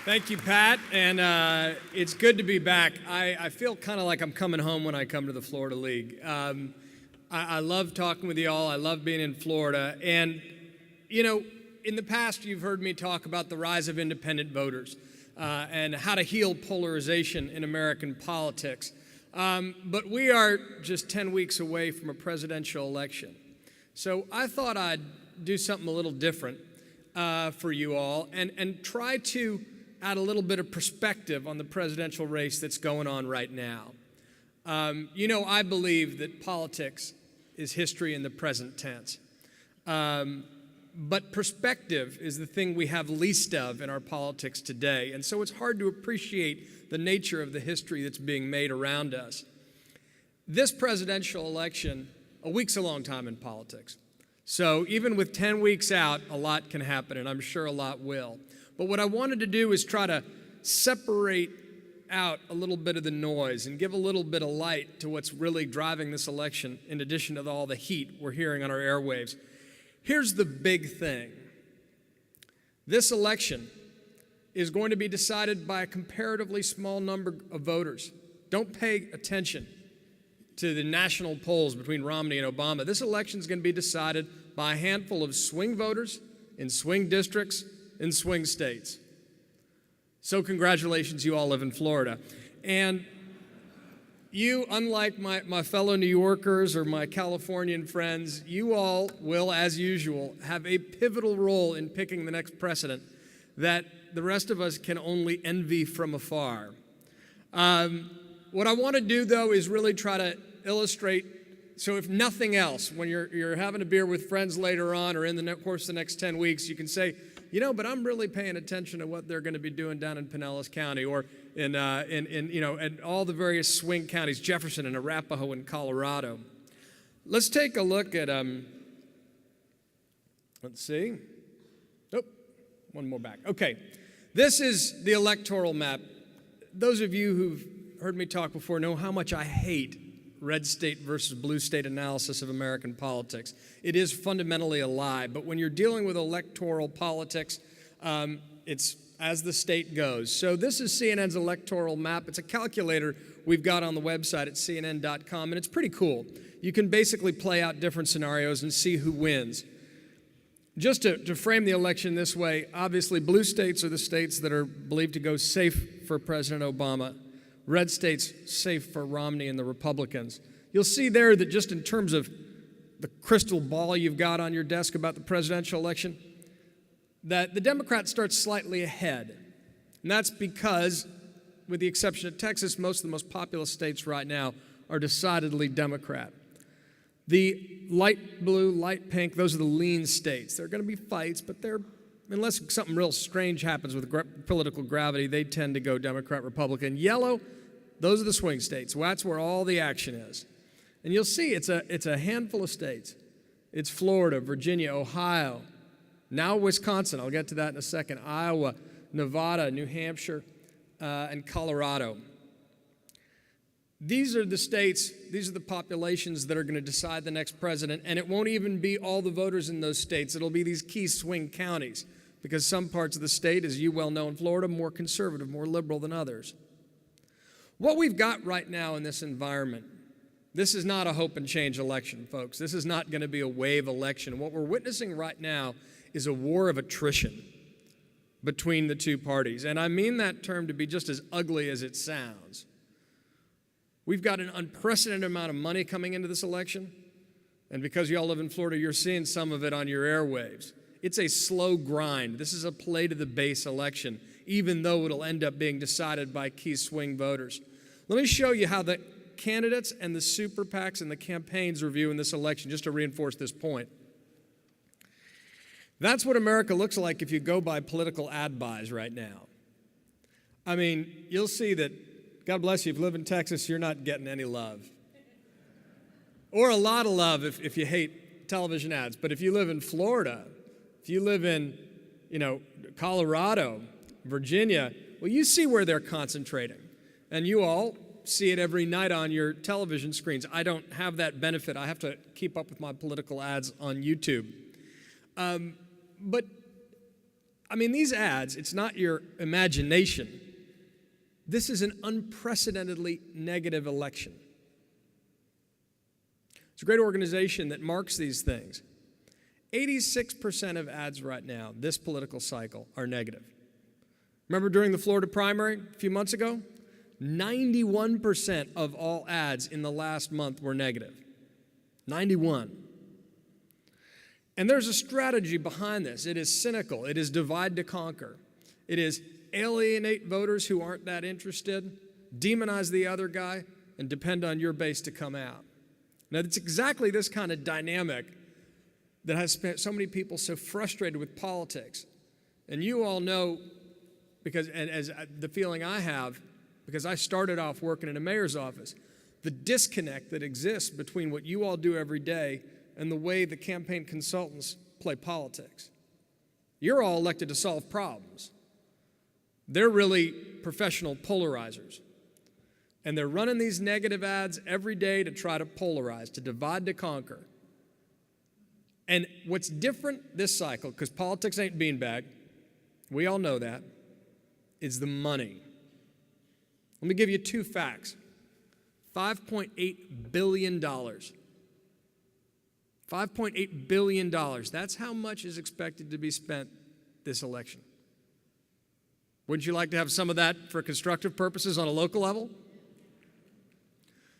Thank you, Pat, and it's good to be back. I feel kind of like I'm coming home when I come to the Florida League. I love talking with you all. I love being in Florida. And, you know, in the past, you've heard me talk about the rise of independent voters and how to heal polarization in American politics. But we are just 10 weeks away from a presidential election. So I thought I'd do something a little different for you all and try to add a little bit of perspective on the presidential race that's going on right now. You know, I believe that politics is history in the present tense. But perspective is the thing we have least of in our politics today. And so it's hard to appreciate the nature of the history that's being made around us. This presidential election, a week's a long time in politics. So even with 10 weeks out, a lot can happen, and I'm sure a lot will. But what I wanted to do is try to separate out a little bit of the noise and give a little bit of light to what's really driving this election, in addition to all the heat we're hearing on our airwaves. Here's the big thing. This election is going to be decided by a comparatively small number of voters. Don't pay attention to the national polls between Romney and Obama. This election is going to be decided by a handful of swing voters in swing districts in swing states. So congratulations, you all live in Florida. And you, unlike my fellow New Yorkers or my Californian friends, you all will, as usual, have a pivotal role in picking the next president that the rest of us can only envy from afar. What I want to do, though, is really try to illustrate, so if nothing else, when you're having a beer with friends later on or in the course of the next 10 weeks, you can say, you know, but I'm really paying attention to what they're going to be doing down in Pinellas County or in all the various swing counties, Jefferson and Arapahoe in Colorado. Let's take a look at, let's see. Oh, one more back. Okay. This is the electoral map. Those of you who've heard me talk before know how much I hate red state versus blue state analysis of American politics. It is fundamentally a lie, but when you're dealing with electoral politics, it's as the state goes. So this is CNN's electoral map. It's a calculator we've got on the website at cnn.com, and it's pretty cool. You can basically play out different scenarios and see who wins. Just to frame the election this way, obviously blue states are the states that are believed to go safe for President Obama. Red states safe for Romney and the Republicans. You'll see there that just in terms of the crystal ball you've got on your desk about the presidential election, that the Democrat starts slightly ahead. And that's because, with the exception of Texas, most of the most populous states right now are decidedly Democrat. The light blue, light pink, those are the lean states. There are going to be fights, but unless something real strange happens with political gravity, they tend to go Democrat, Republican. Yellow, those are the swing states. Well, that's where all the action is. And you'll see it's a handful of states. It's Florida, Virginia, Ohio, now Wisconsin. I'll get to that in a second. Iowa, Nevada, New Hampshire, and Colorado. These are the states, these are the populations that are going to decide the next president, and it won't even be all the voters in those states. It'll be these key swing counties, because some parts of the state, as you well know in Florida, more conservative, more liberal than others. What we've got right now in this environment, this is not a hope and change election, folks. This is not going to be a wave election. What we're witnessing right now is a war of attrition between the two parties, and I mean that term to be just as ugly as it sounds. We've got an unprecedented amount of money coming into this election, and because you all live in Florida, you're seeing some of it on your airwaves. It's a slow grind. This is a play-to-the-base election, even though it'll end up being decided by key swing voters. Let me show you how the candidates and the super PACs and the campaigns are viewing this election, just to reinforce this point. That's what America looks like if you go by political ad buys right now. I mean, you'll see that, God bless you, if you live in Texas, you're not getting any love. Or a lot of love if you hate television ads. But if you live in Florida, if you live in, Colorado, Virginia, well, you see where they're concentrating. And you all see it every night on your television screens. I don't have that benefit. I have to keep up with my political ads on YouTube. But I mean, these ads, it's not your imagination. This is an unprecedentedly negative election. It's a great organization that marks these things. 86% of ads right now, this political cycle, are negative. Remember during the Florida primary a few months ago? 91% of all ads in the last month were negative. 91. And there's a strategy behind this. It is cynical. It is divide to conquer. It is alienate voters who aren't that interested, demonize the other guy, and depend on your base to come out. Now, it's exactly this kind of dynamic that has spent so many people so frustrated with politics. And you all know, because, and as the feeling I have, because I started off working in a mayor's office, the disconnect that exists between what you all do every day and the way the campaign consultants play politics. You're all elected to solve problems. They're really professional polarizers. And they're running these negative ads every day to try to polarize, to divide to conquer. And what's different this cycle, because politics ain't beanbag, we all know that, is the money. Let me give you two facts. $5.8 billion. $5.8 billion. That's how much is expected to be spent this election. Wouldn't you like to have some of that for constructive purposes on a local level?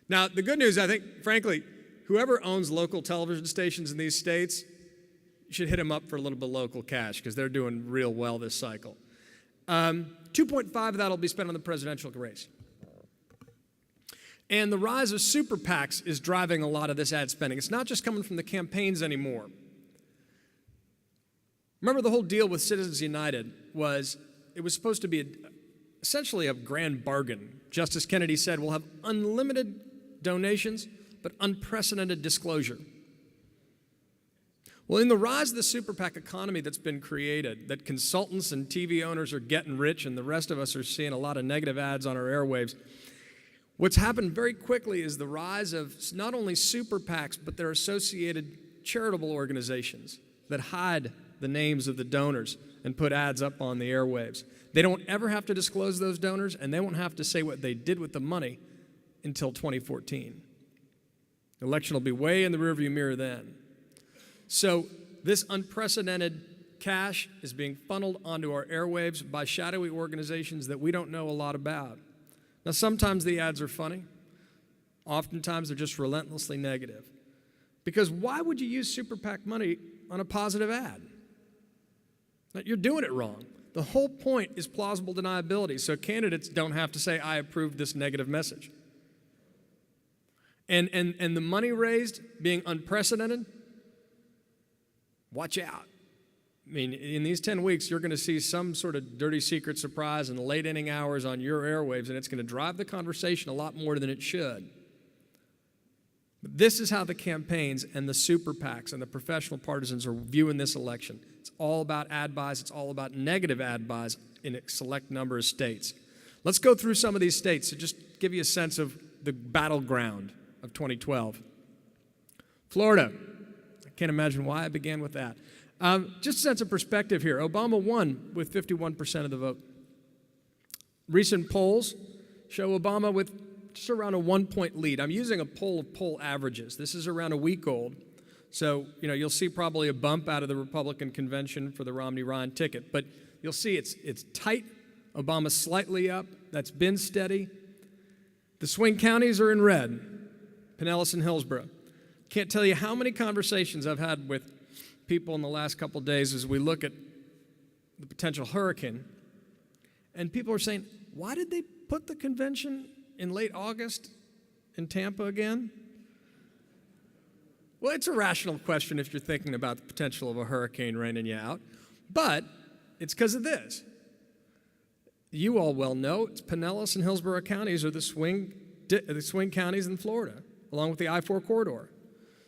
Now, the good news, I think, frankly, whoever owns local television stations in these states should hit them up for a little bit of local cash because they're doing real well this cycle. 2.5 of that will be spent on the presidential race. And the rise of super PACs is driving a lot of this ad spending. It's not just coming from the campaigns anymore. Remember the whole deal with Citizens United was it was supposed to be essentially a grand bargain. Justice Kennedy said we'll have unlimited donations, but unprecedented disclosure. Well, in the rise of the super PAC economy that's been created, that consultants and TV owners are getting rich and the rest of us are seeing a lot of negative ads on our airwaves, what's happened very quickly is the rise of not only super PACs, but their associated charitable organizations that hide the names of the donors and put ads up on the airwaves. They don't ever have to disclose those donors, and they won't have to say what they did with the money until 2014. The election will be way in the rearview mirror then. So this unprecedented cash is being funneled onto our airwaves by shadowy organizations that we don't know a lot about. Now, sometimes the ads are funny. Oftentimes, they're just relentlessly negative. Because why would you use super PAC money on a positive ad? You're doing it wrong. The whole point is plausible deniability, so candidates don't have to say, I approve this negative message. And the money raised being unprecedented, watch out. I mean, in these 10 weeks, you're going to see some sort of dirty secret surprise in the late inning hours on your airwaves, and it's going to drive the conversation a lot more than it should. But this is how the campaigns and the super PACs and the professional partisans are viewing this election. It's all about ad buys. It's all about negative ad buys in a select number of states. Let's go through some of these states to just give you a sense of the battleground of 2012. Florida. I can't imagine why I began with that. Just a sense of perspective here. Obama won with 51% of the vote. Recent polls show Obama with just around a 1-point lead. I'm using a poll of poll averages. This is around a week old. So, you'll see probably a bump out of the Republican convention for the Romney-Ryan ticket. But you'll see it's tight. Obama's slightly up. That's been steady. The swing counties are in red. Pinellas and Hillsborough. Can't tell you how many conversations I've had with people in the last couple of days as we look at the potential hurricane. And people are saying, why did they put the convention in late August in Tampa again? Well, it's a rational question if you're thinking about the potential of a hurricane raining you out. But it's because of this. You all well know it's Pinellas and Hillsborough counties are the swing counties in Florida, along with the I-4 corridor.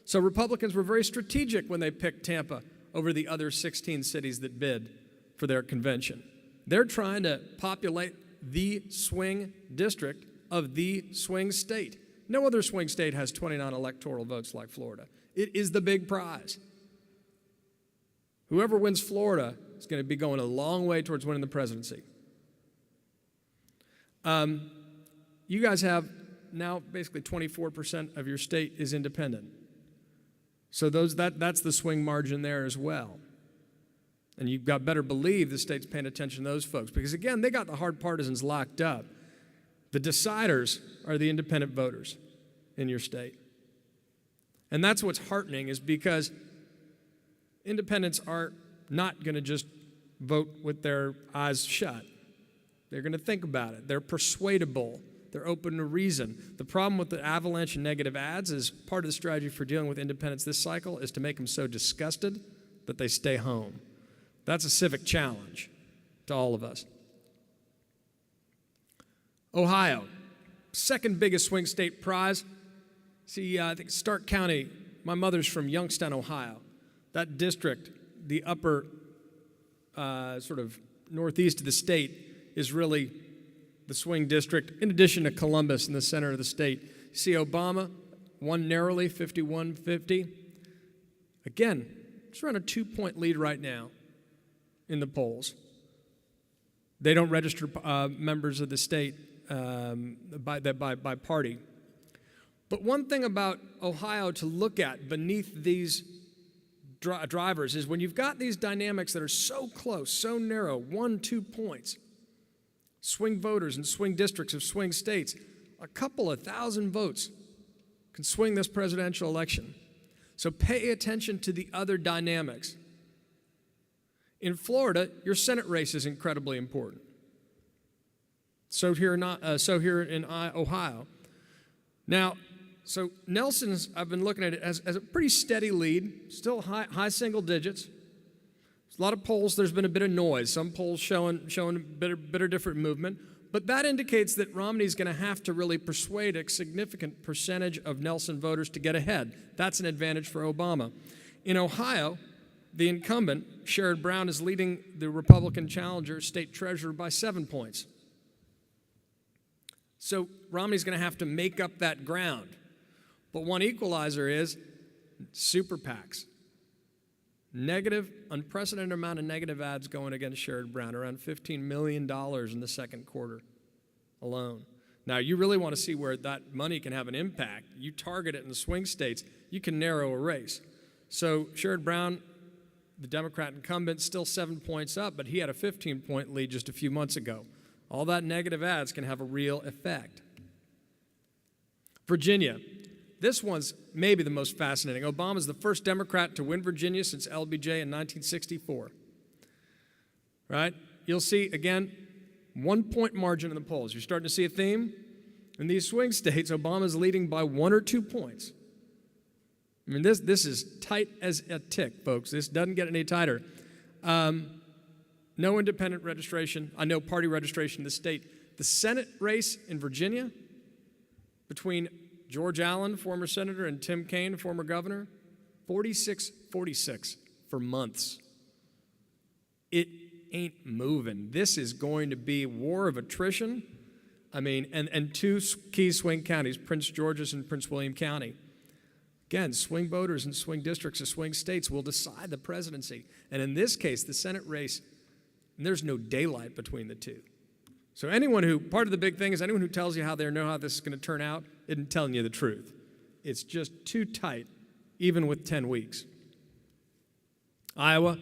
So Republicans were very strategic when they picked Tampa over the other 16 cities that bid for their convention. They're trying to populate the swing district of the swing state. No other swing state has 29 electoral votes like Florida. It is the big prize. Whoever wins Florida is going to be going a long way towards winning the presidency. You guys have now basically 24% of your state is independent. So that's the swing margin there as well. And you've got better believe the state's paying attention to those folks because, again, they got the hard partisans locked up. The deciders are the independent voters in your state. And that's what's heartening is because independents are not going to just vote with their eyes shut. They're going to think about it. They're persuadable. They're open to reason. The problem with the avalanche and negative ads is part of the strategy for dealing with independents this cycle is to make them so disgusted that they stay home. That's a civic challenge to all of us. Ohio, second biggest swing state prize. See, I think Stark County, my mother's from Youngstown, Ohio. That district, the upper sort of northeast of the state, is really the swing district, in addition to Columbus in the center of the state. You see Obama won narrowly, 51-50. Again, it's around a 2-point lead right now in the polls. They don't register members of the state by party. But one thing about Ohio to look at beneath these drivers is when you've got these dynamics that are so close, so narrow, 1-2 points, swing voters and swing districts of swing states, a couple of thousand votes can swing this presidential election. So pay attention to the other dynamics. In Florida, your Senate race is incredibly important. So here in Ohio. Now, so Nelson's, I've been looking at it as a pretty steady lead, still high single digits. There's a lot of polls, there's been a bit of noise. Some polls showing a bit of different movement. But that indicates that Romney's going to have to really persuade a significant percentage of Nelson voters to get ahead. That's an advantage for Obama. In Ohio, the incumbent, Sherrod Brown, is leading the Republican challenger, state treasurer, by 7 points. So Romney's going to have to make up that ground. But one equalizer is super PACs. Negative, unprecedented amount of negative ads going against Sherrod Brown, around $15 million in the second quarter alone. Now, you really want to see where that money can have an impact. You target it in the swing states, you can narrow a race. So Sherrod Brown, the Democrat incumbent, still 7 points up, but he had a 15-point lead just a few months ago. All that negative ads can have a real effect. Virginia. This one's maybe the most fascinating. Obama's the first Democrat to win Virginia since LBJ in 1964. Right? You'll see, again, 1-point margin in the polls. You're starting to see a theme. In these swing states, Obama's leading by 1 or 2 points. I mean, this is tight as a tick, folks. This doesn't get any tighter. No independent registration. No party registration in the state. The Senate race in Virginia between George Allen, former senator, and Tim Kaine, former governor, 46-46 for months. It ain't moving. This is going to be war of attrition. I mean, and two key swing counties, Prince George's and Prince William County. Again, swing voters in swing districts of swing states will decide the presidency. And in this case, the Senate race, there's no daylight between the two. So part of the big thing is anyone who tells you how they know how this is going to turn out isn't telling you the truth. It's just too tight, even with 10 weeks. Iowa,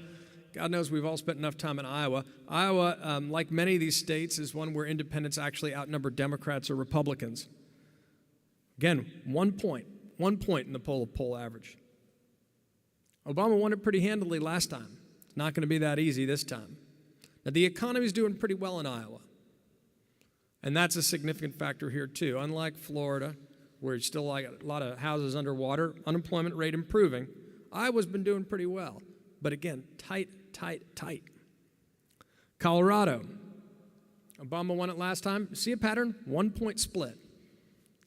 God knows we've all spent enough time in Iowa. Iowa, like many of these states, is one where independents actually outnumber Democrats or Republicans. Again, 1 point in the poll average. Obama won it pretty handily last time. It's not going to be that easy this time. Now, the economy's doing pretty well in Iowa. And that's a significant factor here, too. Unlike Florida, where it's still like a lot of houses underwater, unemployment rate improving, Iowa's been doing pretty well. But again, tight. Colorado. Obama won it last time. See a pattern? 1-point split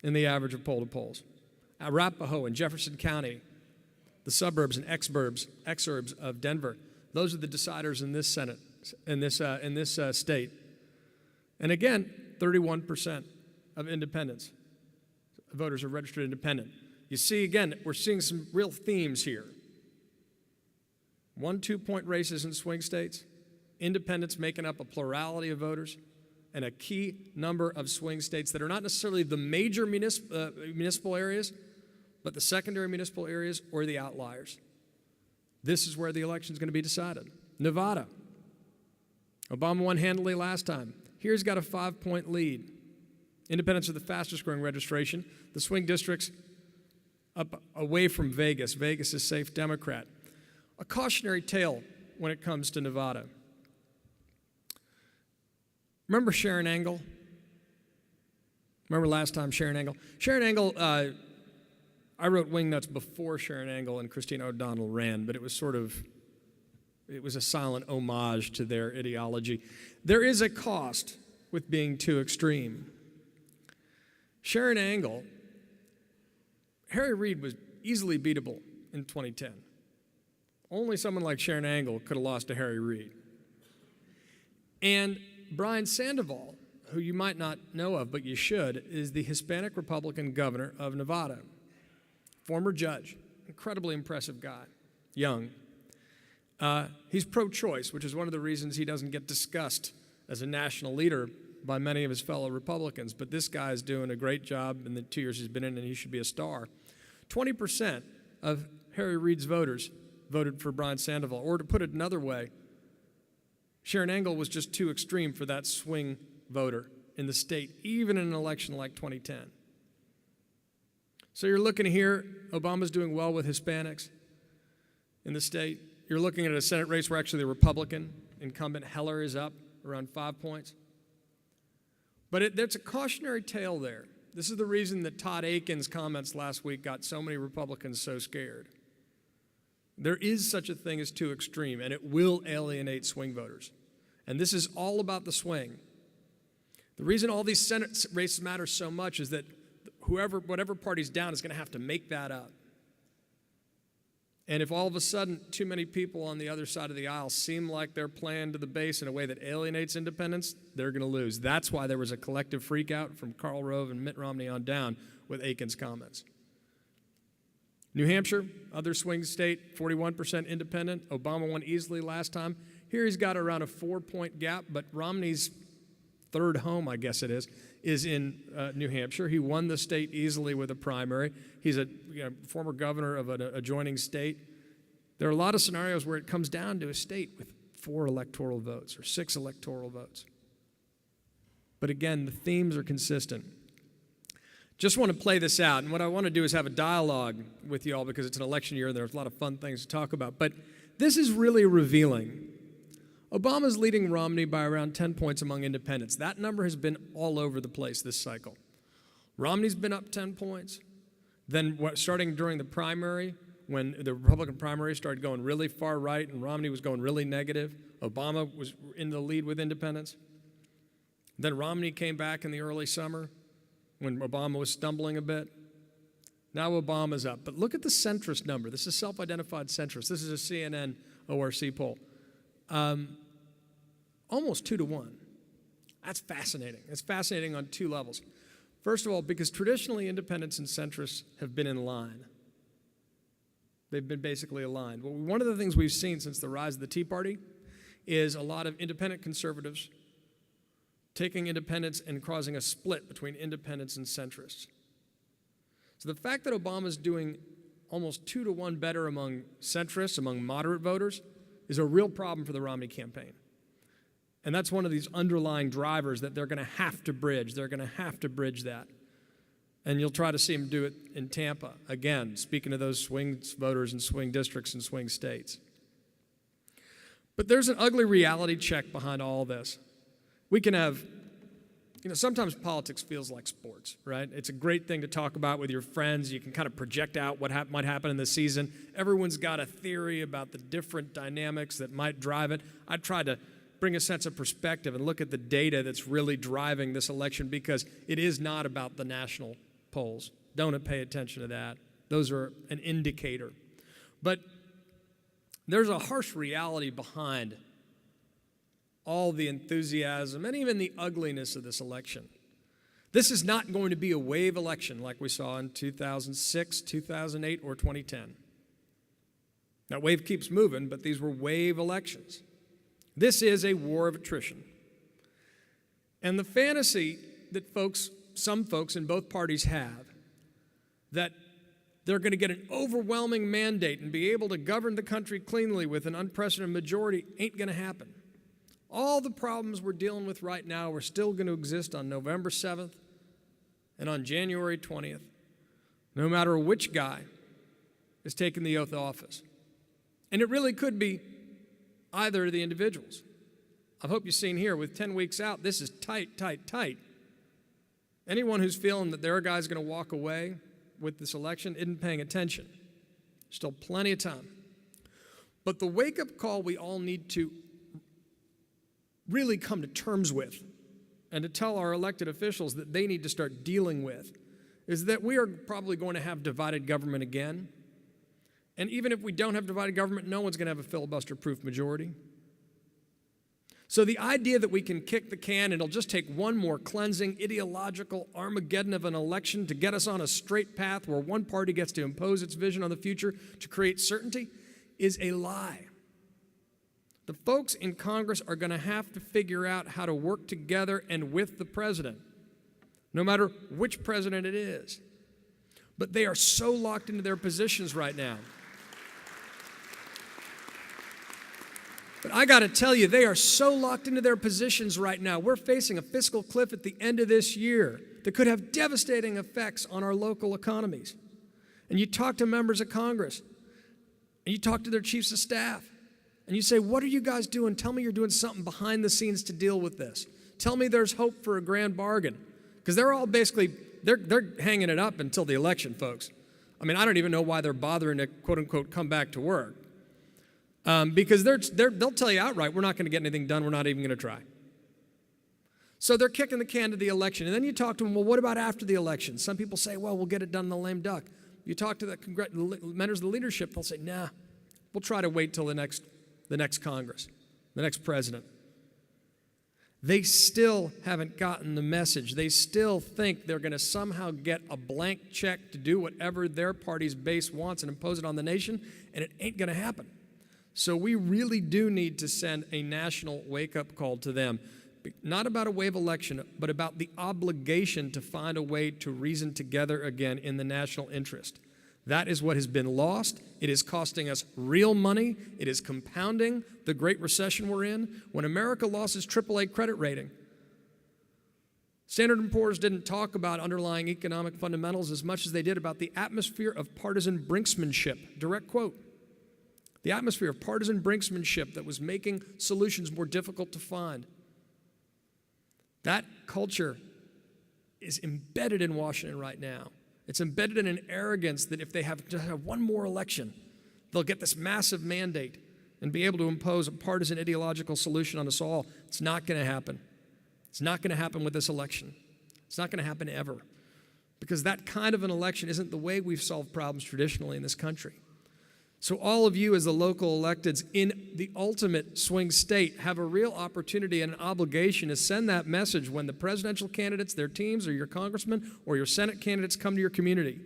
in the average of poll to polls. Arapahoe and Jefferson County, the suburbs and exurbs of Denver, those are the deciders in this Senate, in this state. And again, 31% of independents, voters are registered independent. You see, again, we're seeing some real themes here. 1-2 point races in swing states, independents making up a plurality of voters, and a key number of swing states that are not necessarily the major municipal areas, but the secondary municipal areas or the outliers. This is where the election is going to be decided. Nevada. Obama won handily last time. Here he's got a 5-point lead. Independents are the fastest growing registration. The swing districts up away from Vegas. Vegas is safe Democrat. A cautionary tale when it comes to Nevada. Remember Sharon Angle? Remember last time Sharon Angle? Sharon Angle, I wrote Wingnuts before Sharon Angle and Christina O'Donnell ran, but it was a silent homage to their ideology. There is a cost with being too extreme. Sharon Angle, Harry Reid was easily beatable in 2010. Only someone like Sharon Angle could have lost to Harry Reid. And Brian Sandoval, who you might not know of, but you should, is the Hispanic Republican governor of Nevada. Former judge, incredibly impressive guy, young. He's pro-choice, which is one of the reasons he doesn't get discussed as a national leader by many of his fellow Republicans. But this guy is doing a great job in the 2 years he's been in, and he should be a star. 20% of Harry Reid's voters voted for Brian Sandoval. Or to put it another way, Sharon Angle was just too extreme for that swing voter in the state, even in an election like 2010. So you're looking here, Obama's doing well with Hispanics in the state. You're looking at a Senate race where actually the Republican incumbent Heller is up around 5 points. But there's a cautionary tale there. This is the reason that Todd Aiken's comments last week got so many Republicans so scared. There is such a thing as too extreme, and it will alienate swing voters. And this is all about the swing. The reason all these Senate races matter so much is that whatever party's down is going to have to make that up. And if all of a sudden too many people on the other side of the aisle seem like they're playing to the base in a way that alienates independents, they're going to lose. That's why there was a collective freakout from Karl Rove and Mitt Romney on down with Aiken's comments. New Hampshire, other swing state, 41% independent. Obama won easily last time. Here he's got around a 4-point gap, but Romney's third home, I guess it is in New Hampshire. He won the state easily with a primary. He's a former governor of an adjoining state. There are a lot of scenarios where it comes down to a state with 4 electoral votes or 6 electoral votes. But again, the themes are consistent. Just want to play this out, and what I want to do is have a dialogue with you all because it's an election year and there's a lot of fun things to talk about. But this is really revealing. Obama's leading Romney by around 10 points among independents. That number has been all over the place this cycle. Romney's been up 10 points. Then starting during the primary, when the Republican primary started going really far right and Romney was going really negative, Obama was in the lead with independents. Then Romney came back in the early summer when Obama was stumbling a bit. Now Obama's up. But look at the centrist number. This is self-identified centrist. This is a CNN ORC poll. Almost 2-1. That's fascinating. It's fascinating on 2 levels. First of all, because traditionally independents and centrists have been in line. They've been basically aligned. Well, one of the things we've seen since the rise of the Tea Party is a lot of independent conservatives taking independents and causing a split between independents and centrists. So the fact that Obama's doing almost 2-1 better among centrists, among moderate voters, is a real problem for the Romney campaign. And that's one of these underlying drivers that they're going to have to bridge. They're going to have to bridge that. And you'll try to see them do it in Tampa. Again, speaking of those swing voters and swing districts and swing states. But there's an ugly reality check behind all this. We can have, sometimes politics feels like sports, right? It's a great thing to talk about with your friends. You can kind of project out what might happen in the season. Everyone's got a theory about the different dynamics that might drive it. I try to bring a sense of perspective and look at the data that's really driving this election because it is not about the national polls. Don't pay attention to that. Those are an indicator. But there's a harsh reality behind all the enthusiasm and even the ugliness of this election. This is not going to be a wave election like we saw in 2006, 2008, or 2010. That wave keeps moving, but these were wave elections. This is a war of attrition. And the fantasy that some folks in both parties have, that they're going to get an overwhelming mandate and be able to govern the country cleanly with an unprecedented majority, ain't going to happen. All the problems we're dealing with right now are still going to exist on November 7th and on January 20th, no matter which guy is taking the oath of office. And it really could be either of the individuals. I hope you've seen here, with 10 weeks out, this is tight, tight, tight. Anyone who's feeling that their guy's going to walk away with this election isn't paying attention. Still plenty of time. But the wake-up call we all need to really come to terms with and to tell our elected officials that they need to start dealing with is that we are probably going to have divided government again. And even if we don't have divided government, no one's going to have a filibuster-proof majority. So the idea that we can kick the can and it'll just take one more cleansing, ideological Armageddon of an election to get us on a straight path where one party gets to impose its vision on the future to create certainty is a lie. The folks in Congress are going to have to figure out how to work together and with the president, no matter which president it is. But they are so locked into their positions right now. But I got to tell you, they are so locked into their positions right now. We're facing a fiscal cliff at the end of this year that could have devastating effects on our local economies. And you talk to members of Congress, and you talk to their chiefs of staff, and you say, what are you guys doing? Tell me you're doing something behind the scenes to deal with this. Tell me there's hope for a grand bargain. Because they're all basically, they're hanging it up until the election, folks. I mean, I don't even know why they're bothering to, quote unquote, come back to work. Because they'll tell you outright, we're not going to get anything done, we're not even going to try. So they're kicking the can to the election. And then you talk to them, well, what about after the election? Some people say, well, we'll get it done in the lame duck. You talk to the members of the leadership, they'll say, nah, we'll try to wait till the next Congress, the next president. They still haven't gotten the message. They still think they're going to somehow get a blank check to do whatever their party's base wants and impose it on the nation, and it ain't going to happen. So we really do need to send a national wake-up call to them, not about a wave election, but about the obligation to find a way to reason together again in the national interest. That is what has been lost. It is costing us real money. It is compounding the great recession we're in. When America lost its AAA credit rating, Standard & Poor's didn't talk about underlying economic fundamentals as much as they did about the atmosphere of partisan brinksmanship. Direct quote. The atmosphere of partisan brinksmanship that was making solutions more difficult to find. That culture is embedded in Washington right now. It's embedded in an arrogance that if they have one more election, they'll get this massive mandate and be able to impose a partisan ideological solution on us all. It's not going to happen. It's not going to happen with this election. It's not going to happen ever. Because that kind of an election isn't the way we've solved problems traditionally in this country. So all of you as the local electeds in the ultimate swing state have a real opportunity and an obligation to send that message when the presidential candidates, their teams, or your congressmen, or your Senate candidates come to your community.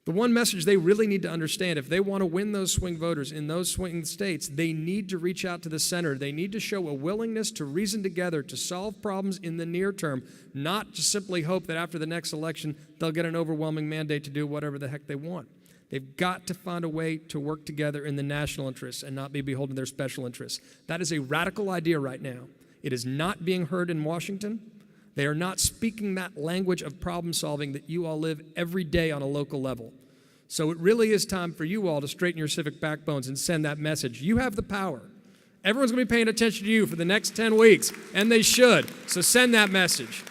The one message they really need to understand, if they want to win those swing voters in those swing states, they need to reach out to the center. They need to show a willingness to reason together to solve problems in the near term, not to simply hope that after the next election they'll get an overwhelming mandate to do whatever the heck they want. They've got to find a way to work together in the national interests and not be beholden to their special interests. That is a radical idea right now. It is not being heard in Washington. They are not speaking that language of problem solving that you all live every day on a local level. So it really is time for you all to straighten your civic backbones and send that message. You have the power. Everyone's going to be paying attention to you for the next 10 weeks, and they should. So send that message.